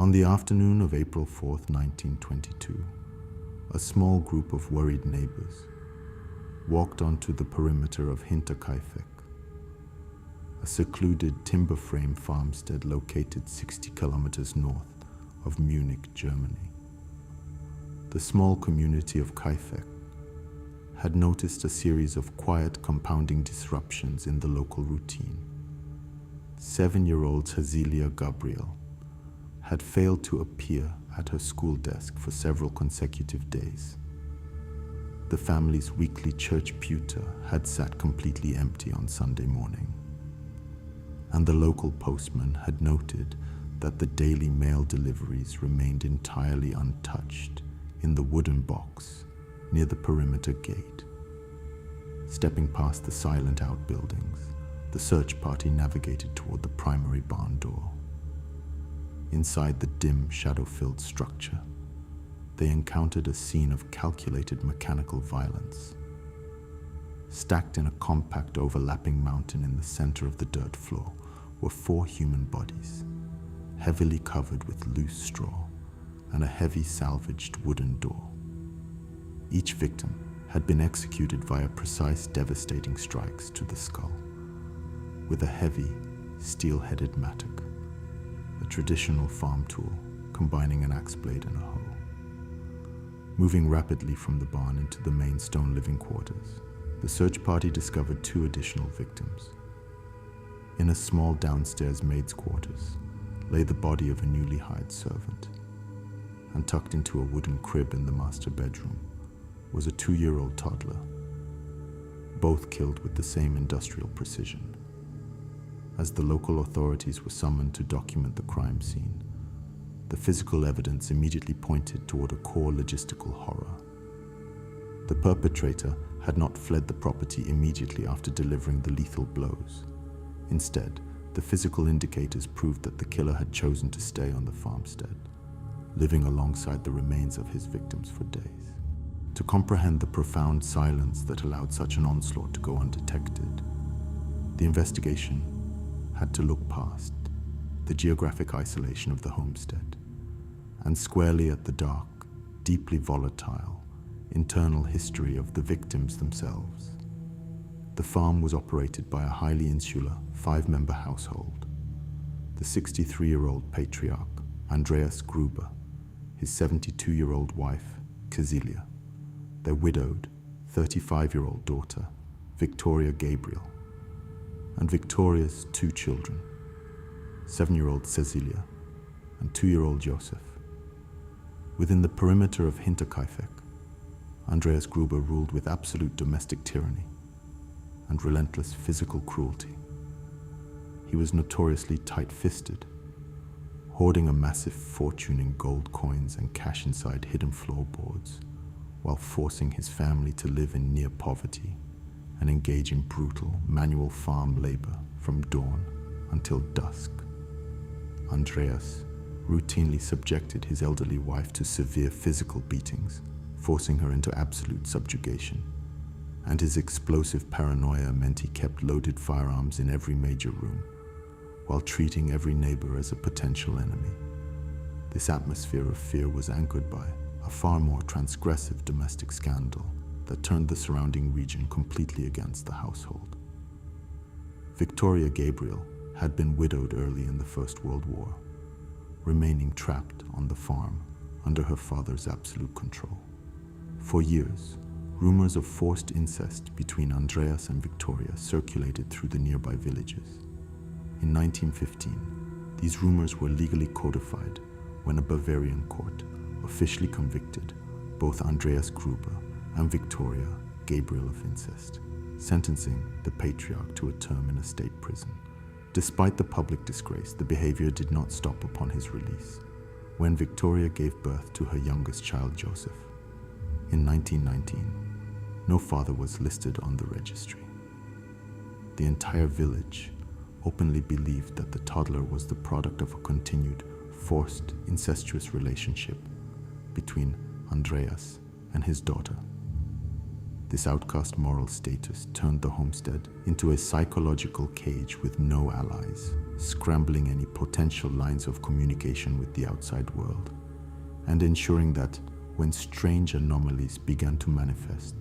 On the afternoon of April 4th, 1922, a small group of worried neighbors walked onto the perimeter of Hinterkaifeck, a secluded timber frame farmstead located 60 kilometers north of Munich, Germany. The small community of Kaifeck had noticed a series of quiet compounding disruptions in the local routine. 7-year-old Cecilia Gabriel had failed to appear at her school desk for several consecutive days. The family's weekly church pewter had sat completely empty on Sunday morning, and the local postman had noted that the daily mail deliveries remained entirely untouched in the wooden box near the perimeter gate. Stepping past the silent outbuildings, the search party navigated toward the primary barn door. Inside the dim, shadow-filled structure, they encountered a scene of calculated mechanical violence. Stacked in a compact, overlapping mountain in the center of the dirt floor were 4 human bodies, heavily covered with loose straw and a heavy salvaged wooden door. Each victim had been executed via precise, devastating strikes to the skull with a heavy, steel-headed mattock, a traditional farm tool combining an axe blade and a hoe. Moving rapidly from the barn into the main stone living quarters, the search party discovered 2 additional victims. In a small downstairs maid's quarters lay the body of a newly hired servant, and tucked into a wooden crib in the master bedroom was a 2-year-old toddler, both killed with the same industrial precision. As the local authorities were summoned to document the crime scene, the physical evidence immediately pointed toward a core logistical horror. The perpetrator had not fled the property immediately after delivering the lethal blows. Instead, the physical indicators proved that the killer had chosen to stay on the farmstead, living alongside the remains of his victims for days. To comprehend the profound silence that allowed such an onslaught to go undetected, the investigation had to look past the geographic isolation of the homestead and squarely at the dark, deeply volatile, internal history of the victims themselves. The farm was operated by a highly insular, 5-member household. The 63-year-old patriarch, Andreas Gruber, his 72-year-old wife, Cecilia, their widowed, 35-year-old daughter, Victoria Gabriel, and Victoria's 2 children, 7-year-old Cecilia and 2-year-old Joseph. Within the perimeter of Hinterkaifeck, Andreas Gruber ruled with absolute domestic tyranny and relentless physical cruelty. He was notoriously tight-fisted, hoarding a massive fortune in gold coins and cash inside hidden floorboards, while forcing his family to live in near poverty and engage in brutal manual farm labor from dawn until dusk. Andreas routinely subjected his elderly wife to severe physical beatings, forcing her into absolute subjugation, and his explosive paranoia meant he kept loaded firearms in every major room, while treating every neighbor as a potential enemy. This atmosphere of fear was anchored by a far more transgressive domestic scandal that turned the surrounding region completely against the household. Victoria Gabriel had been widowed early in the First World War, remaining trapped on the farm under her father's absolute control. For years, rumors of forced incest between Andreas and Victoria circulated through the nearby villages. In 1915, these rumors were legally codified when a Bavarian court officially convicted both Andreas Gruber and Victoria Gabriel of incest, sentencing the patriarch to a term in a state prison. Despite the public disgrace, the behavior did not stop upon his release, when Victoria gave birth to her youngest child, Joseph. In 1919, no father was listed on the registry. The entire village openly believed that the toddler was the product of a continued, forced, incestuous relationship between Andreas and his daughter. This outcast moral status turned the homestead into a psychological cage with no allies, scrambling any potential lines of communication with the outside world, and ensuring that when strange anomalies began to manifest,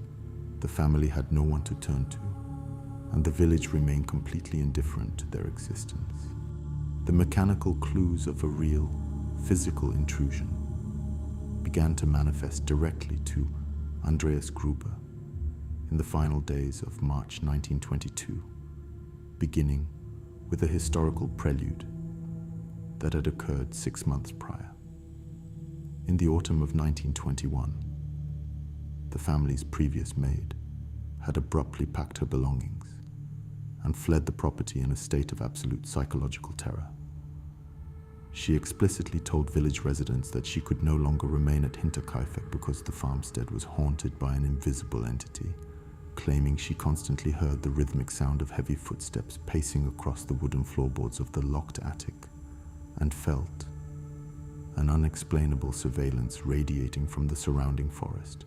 the family had no one to turn to, and the village remained completely indifferent to their existence. The mechanical clues of a real, physical intrusion began to manifest directly to Andreas Gruber in the final days of March 1922, beginning with a historical prelude that had occurred 6 months prior. In the autumn of 1921, the family's previous maid had abruptly packed her belongings and fled the property in a state of absolute psychological terror. She explicitly told village residents that she could no longer remain at Hinterkaifeck because the farmstead was haunted by an invisible entity, claiming she constantly heard the rhythmic sound of heavy footsteps pacing across the wooden floorboards of the locked attic, and felt an unexplainable surveillance radiating from the surrounding forest.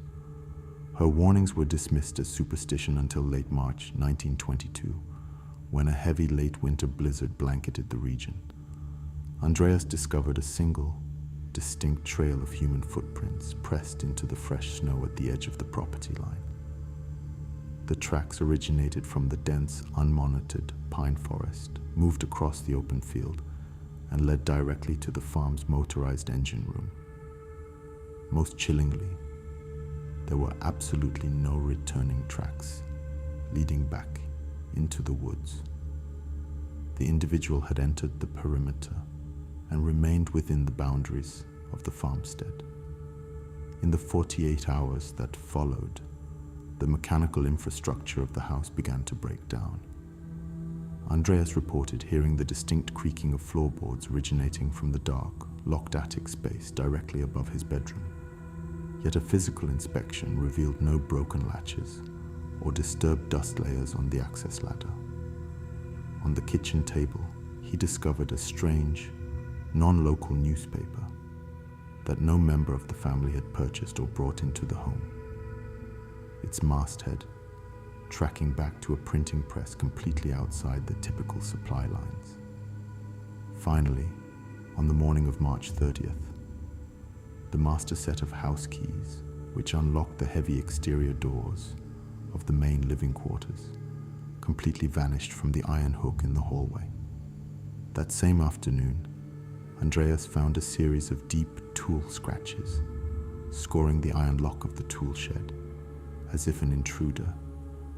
Her warnings were dismissed as superstition until late March 1922, when a heavy late winter blizzard blanketed the region. Andreas discovered a single, distinct trail of human footprints pressed into the fresh snow at the edge of the property line. The tracks originated from the dense, unmonitored pine forest, moved across the open field, and led directly to the farm's motorized engine room. Most chillingly, there were absolutely no returning tracks leading back into the woods. The individual had entered the perimeter and remained within the boundaries of the farmstead. In the 48 hours that followed, the mechanical infrastructure of the house began to break down. Andreas reported hearing the distinct creaking of floorboards originating from the dark, locked attic space directly above his bedroom. Yet a physical inspection revealed no broken latches or disturbed dust layers on the access ladder. On the kitchen table, he discovered a strange, non-local newspaper that no member of the family had purchased or brought into the home. Its masthead tracking back to a printing press completely outside the typical supply lines. Finally, on the morning of March 30th, the master set of house keys, which unlocked the heavy exterior doors of the main living quarters, completely vanished from the iron hook in the hallway. That same afternoon, Andreas found a series of deep tool scratches, scoring the iron lock of the tool shed, as if an intruder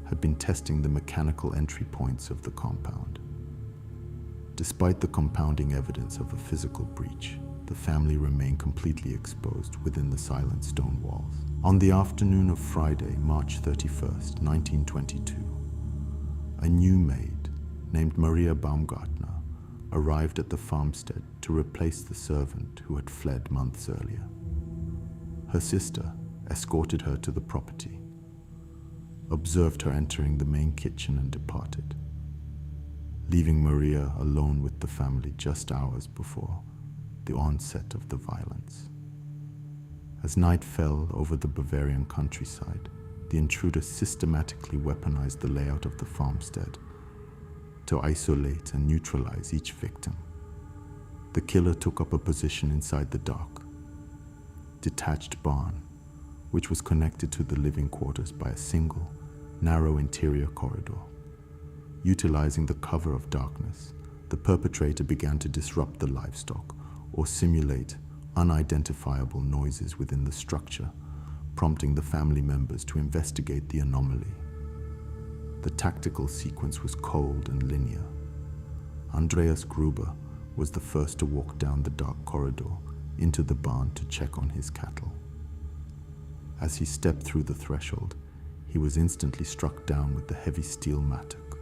had been testing the mechanical entry points of the compound. Despite the compounding evidence of a physical breach, the family remained completely exposed within the silent stone walls. On the afternoon of Friday, March 31st, 1922, a new maid named Maria Baumgartner arrived at the farmstead to replace the servant who had fled months earlier. Her sister escorted her to the property, observed her entering the main kitchen and departed, leaving Maria alone with the family just hours before the onset of the violence. As night fell over the Bavarian countryside, the intruder systematically weaponized the layout of the farmstead to isolate and neutralize each victim. The killer took up a position inside the dark, detached barn, which was connected to the living quarters by a single, narrow interior corridor. Utilizing the cover of darkness, the perpetrator began to disrupt the livestock or simulate unidentifiable noises within the structure, prompting the family members to investigate the anomaly. The tactical sequence was cold and linear. Andreas Gruber was the first to walk down the dark corridor into the barn to check on his cattle. As he stepped through the threshold, he was instantly struck down with the heavy steel mattock.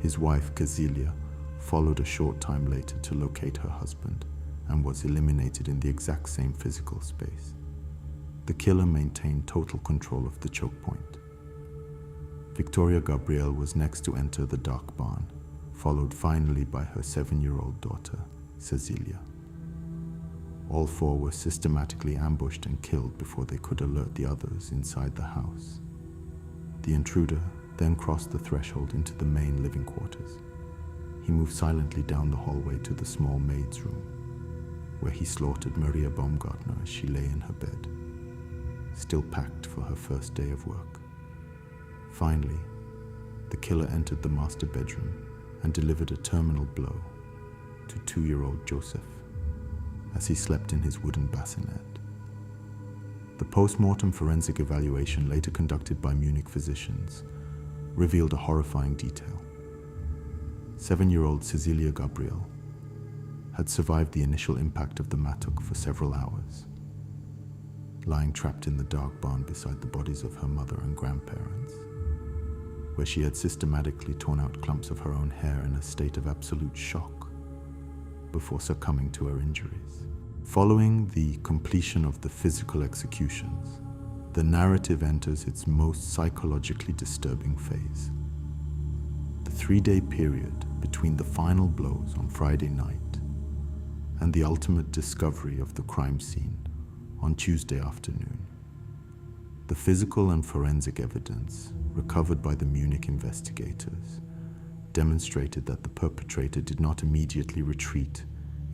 His wife, Kazilia, followed a short time later to locate her husband and was eliminated in the exact same physical space. The killer maintained total control of the choke point. Victoria Gabrielle was next to enter the dark barn, followed finally by her 7-year-old daughter, Cecilia. All four were systematically ambushed and killed before they could alert the others inside the house. The intruder then crossed the threshold into the main living quarters. He moved silently down the hallway to the small maid's room, where he slaughtered Maria Baumgartner as she lay in her bed, still packed for her first day of work. Finally, the killer entered the master bedroom and delivered a terminal blow to 2-year-old Joseph as he slept in his wooden bassinet. The post-mortem forensic evaluation later conducted by Munich physicians revealed a horrifying detail. 7-year-old Cecilia Gabriel had survived the initial impact of the mattock for several hours, lying trapped in the dark barn beside the bodies of her mother and grandparents, where she had systematically torn out clumps of her own hair in a state of absolute shock before succumbing to her injuries. Following the completion of the physical executions, the narrative enters its most psychologically disturbing phase. The 3-day period between the final blows on Friday night and the ultimate discovery of the crime scene on Tuesday afternoon. The physical and forensic evidence recovered by the Munich investigators demonstrated that the perpetrator did not immediately retreat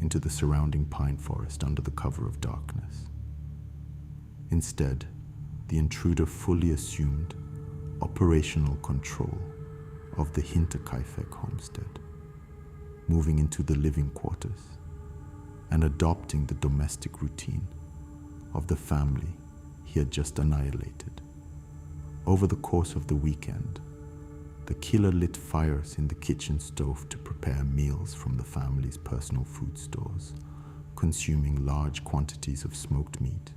into the surrounding pine forest under the cover of darkness. Instead, the intruder fully assumed operational control of the Hinterkaifeck homestead, moving into the living quarters and adopting the domestic routine of the family he had just annihilated. Over the course of the weekend, the killer lit fires in the kitchen stove to prepare meals from the family's personal food stores, consuming large quantities of smoked meat,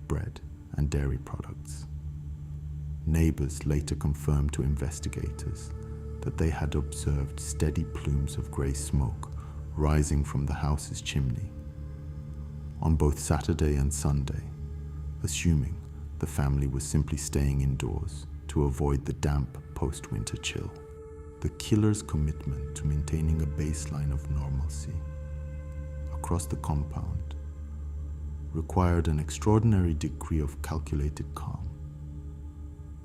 bread, and dairy products. Neighbors later confirmed to investigators that they had observed steady plumes of grey smoke rising from the house's chimney on both Saturday and Sunday, assuming the family was simply staying indoors to avoid the damp post-winter chill. The killer's commitment to maintaining a baseline of normalcy across the compound required an extraordinary degree of calculated calm.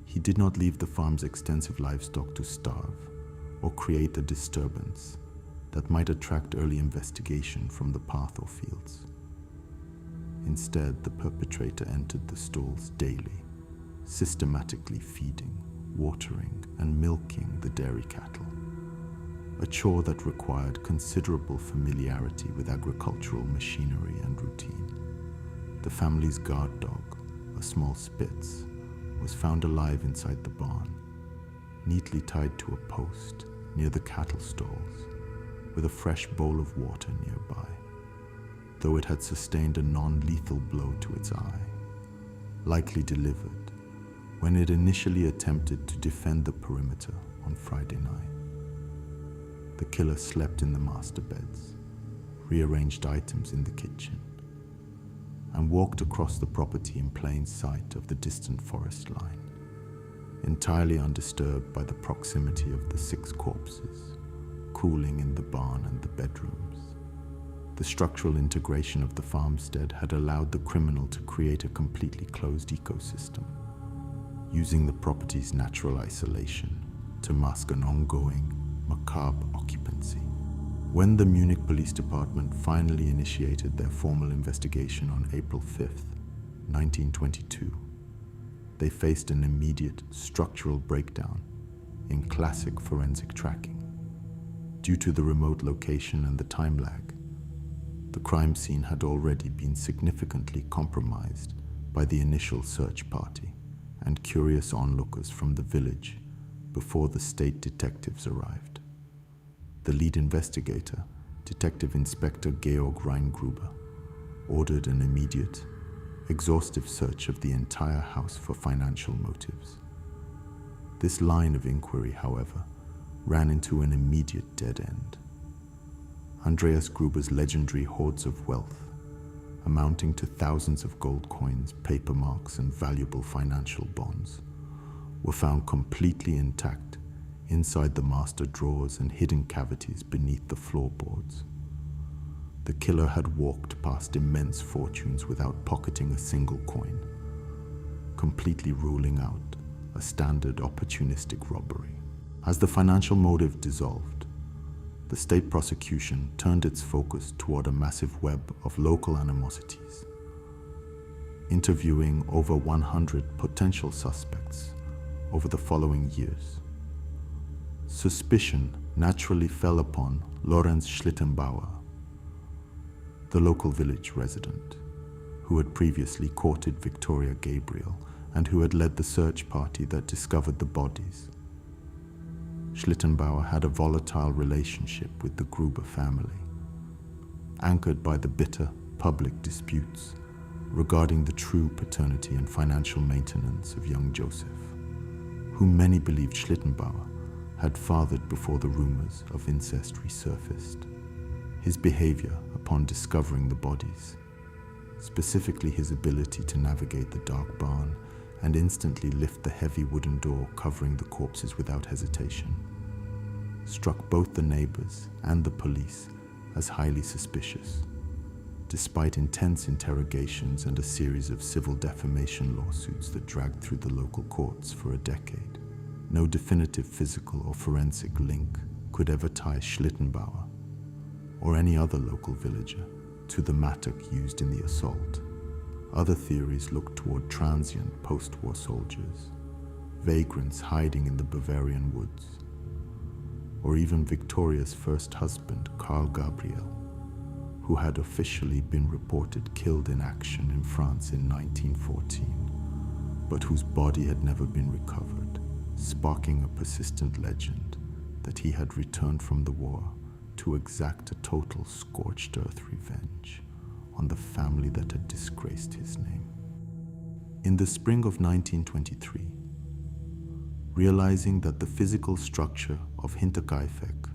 He did not leave the farm's extensive livestock to starve or create a disturbance that might attract early investigation from the path or fields. Instead, the perpetrator entered the stalls daily, systematically feeding, watering, and milking the dairy cattle, a chore that required considerable familiarity with agricultural machinery and routine. The family's guard dog, a small Spitz, was found alive inside the barn, neatly tied to a post near the cattle stalls, with a fresh bowl of water nearby, though it had sustained a non-lethal blow to its eye, likely delivered when it initially attempted to defend the perimeter on Friday night. The killer slept in the master beds, rearranged items in the kitchen, and walked across the property in plain sight of the distant forest line, entirely undisturbed by the proximity of the 6 corpses cooling in the barn and the bedrooms. The structural integration of the farmstead had allowed the criminal to create a completely closed ecosystem, using the property's natural isolation to mask an ongoing, macabre occupancy. When the Munich Police Department finally initiated their formal investigation on April 5th, 1922, they faced an immediate structural breakdown in classic forensic tracking. Due to the remote location and the time lag, the crime scene had already been significantly compromised by the initial search party and curious onlookers from the village before the state detectives arrived. The lead investigator, Detective Inspector Georg Reingruber, ordered an immediate, exhaustive search of the entire house for financial motives. This line of inquiry, however, ran into an immediate dead end. Andreas Gruber's legendary hoards of wealth, amounting to thousands of gold coins, paper marks, and valuable financial bonds, were found completely intact inside the master drawers and hidden cavities beneath the floorboards. The killer had walked past immense fortunes without pocketing a single coin, completely ruling out a standard opportunistic robbery. As the financial motive dissolved, the state prosecution turned its focus toward a massive web of local animosities, interviewing over 100 potential suspects over the following years. Suspicion naturally fell upon Lorenz Schlittenbauer, the local village resident, who had previously courted Victoria Gabriel and who had led the search party that discovered the bodies. Schlittenbauer had a volatile relationship with the Gruber family, anchored by the bitter public disputes regarding the true paternity and financial maintenance of young Joseph, whom many believed Schlittenbauer had fathered before the rumors of incest resurfaced. His behavior upon discovering the bodies, specifically his ability to navigate the dark barn and instantly lift the heavy wooden door covering the corpses without hesitation, struck both the neighbors and the police as highly suspicious. Despite intense interrogations and a series of civil defamation lawsuits that dragged through the local courts for a decade, no definitive physical or forensic link could ever tie Schlittenbauer or any other local villager to the mattock used in the assault. Other theories looked toward transient post-war soldiers, vagrants hiding in the Bavarian woods, or even Victoria's first husband, Karl Gabriel, who had officially been reported killed in action in France in 1914, but whose body had never been recovered, sparking a persistent legend that he had returned from the war to exact a total scorched earth revenge on the family that had disgraced his name. In the spring of 1923, realizing that the physical structure of Hinterkaifeck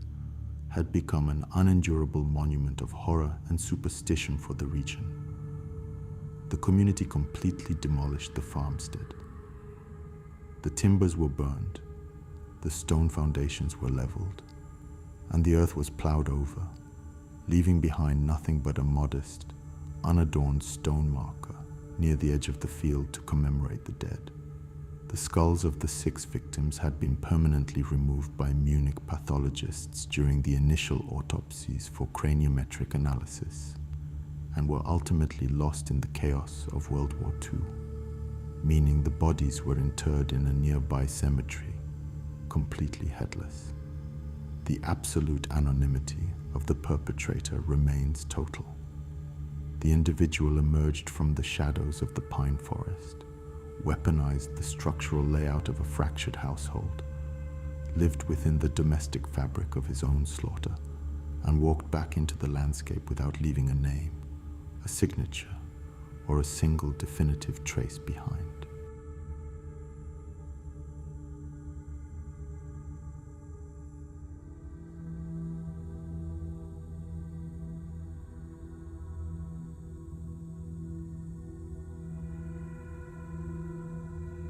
had become an unendurable monument of horror and superstition for the region, the community completely demolished the farmstead. The timbers were burned, the stone foundations were leveled, and the earth was plowed over, leaving behind nothing but a modest, unadorned stone marker near the edge of the field to commemorate the dead. The skulls of the 6 victims had been permanently removed by Munich pathologists during the initial autopsies for craniometric analysis, and were ultimately lost in the chaos of World War II, meaning the bodies were interred in a nearby cemetery, completely headless. The absolute anonymity of the perpetrator remains total. The individual emerged from the shadows of the pine forest, weaponized the structural layout of a fractured household, lived within the domestic fabric of his own slaughter, and walked back into the landscape without leaving a name, a signature, or a single definitive trace behind.